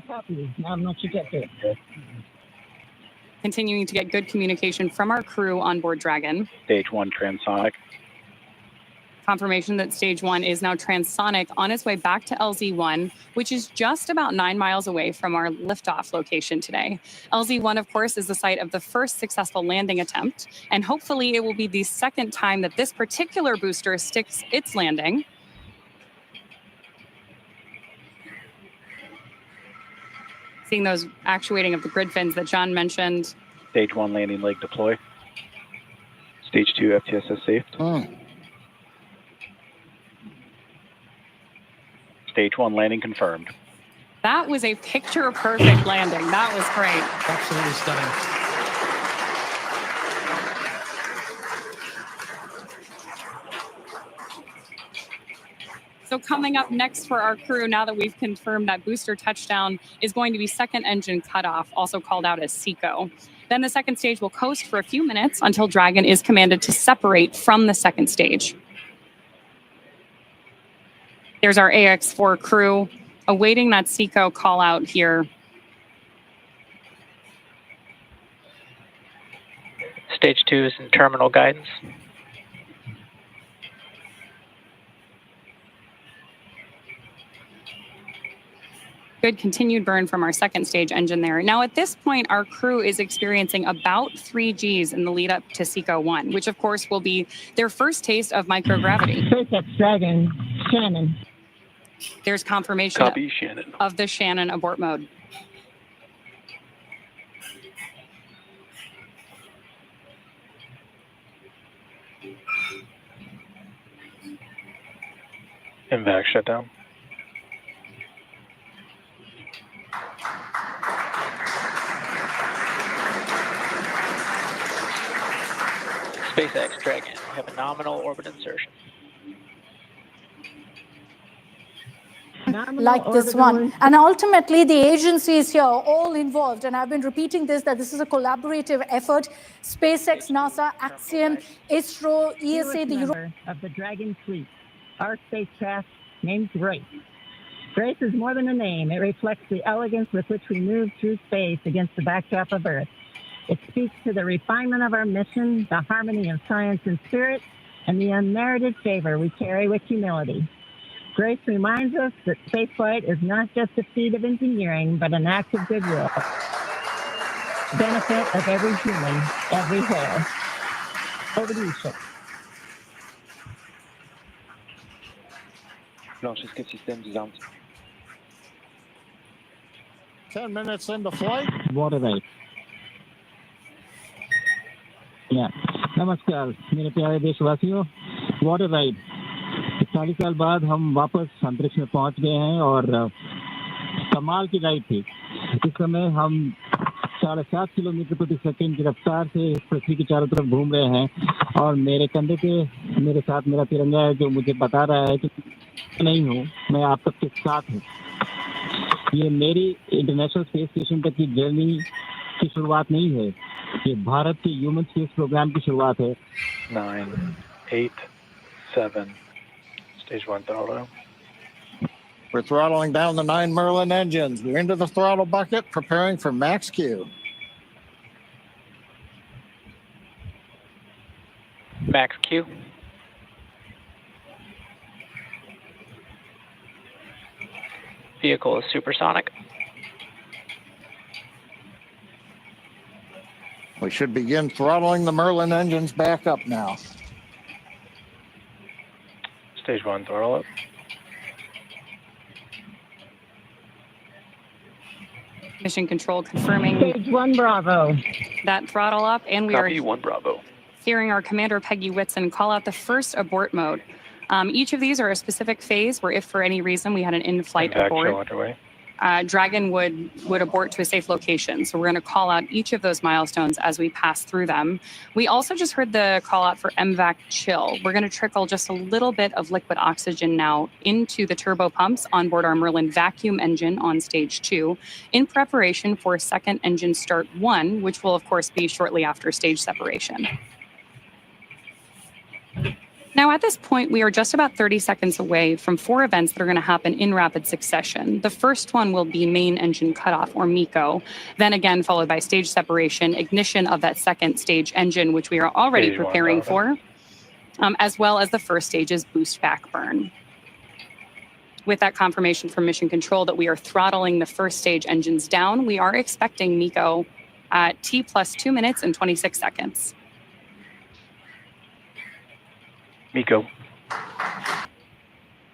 Copy. Now I'm not trajectory. Continuing to get good communication from our crew on board Dragon. Stage 1 transonic. Confirmation that stage 1 is now transonic on its way back to LZ1, which is just about 9 miles away from our liftoff location today. LZ1, of course, is the site of the first successful landing attempt, and hopefully it will be the second time that this particular booster sticks its landing. Seeing those actuating of the grid fins that John mentioned. Stage 1 landing leg deploy. Stage 2 FTSS safe. Stage 1 landing confirmed. That was a picture-perfect landing. That was great. Absolutely stunning. So coming up next for our crew, now that we've confirmed that booster touchdown, is going to be second engine cutoff, also called out as SECO. Then the second stage will coast for a few minutes until Dragon is commanded to separate from the second stage. There's our AX-4 crew awaiting that SECO call out here. Stage 2 is in terminal guidance. Good continued burn from our second stage engine there. Now at this point, our crew is experiencing about 3 Gs in the lead up to SECO 1, which of course will be their first taste of microgravity. SpaceX Dragon, Shannon. There's confirmation Copy, Shannon. of the Shannon abort mode. MVAC shutdown. SpaceX Dragon, we have a nominal orbit insertion. Like this one. And ultimately, the agencies here are all involved. And I've been repeating this, that this is a collaborative effort. SpaceX, NASA, Axiom, ISRO, ESA, the member of the Dragon fleet. Our spacecraft named Grace. Grace is more than a name. It reflects the elegance with which we move through space against the backdrop of Earth. It speaks to the refinement of our mission, the harmony of science and spirit, and the unmerited favor we carry with humility. Grace reminds us that spaceflight is not just a feat of engineering, but an act of goodwill. Benefit of every human, everywhere. Over to you, Chip. Launch system disarmed. 10 minutes into flight. Water right. नमस्कार मेरे प्यारे देशवासियों, water ride 40 साल बाद हम वापस अंतरिक्ष में पहुंच गए हैं और कमाल की राइड थी। इस समय हम 7.5 किलोमीटर प्रति सेकंड की रफ्तार से पृथ्वी के चारों तरफ घूम रहे हैं और मेरे कंधे पे मेरे साथ मेरा तिरंगा है जो मुझे बता रहा है कि नहीं हूँ, मैं आप सबके साथ हूँ। ये मेरी इंटरनेशनल स्पेस स्टेशन तक की जर्नी की शुरुआत नहीं है, ये भारत के ह्यूमन स्पेस प्रोग्राम की शुरुआत है। 9, 8, 7. Stage 1 throttle. We're throttling down the 9 Merlin engines. We're into the throttle bucket, preparing for max Q. Max Q. Vehicle is supersonic. We should begin throttling the Merlin engines back up now. Stage 1 throttle up. Mission control confirming Stage 1 Bravo. that throttle up, and we Copy, are 1 Bravo. hearing our commander Peggy Whitson call out the first abort mode. Each of these are a specific phase where if for any reason we had an in-flight MVAC abort, show underway. Dragon would abort to a safe location. So we're going to call out each of those milestones as we pass through them. We also just heard the call out for MVAC chill. We're going to trickle just a little bit of liquid oxygen now into the turbo pumps on board our Merlin vacuum engine on stage 2 in preparation for second engine start 1, which will of course be shortly after stage separation. Now, at this point, we are just about 30 seconds away from 4 events that are going to happen in rapid succession. The first one will be main engine cutoff, or MECO, then again followed by stage separation, ignition of that second stage engine, which we are already Stage one, preparing Bravo. for, as well as the first stage's boost back burn. With that confirmation from Mission Control that we are throttling the first stage engines down, we are expecting MECO at T plus 2 minutes and 26 seconds. MECO.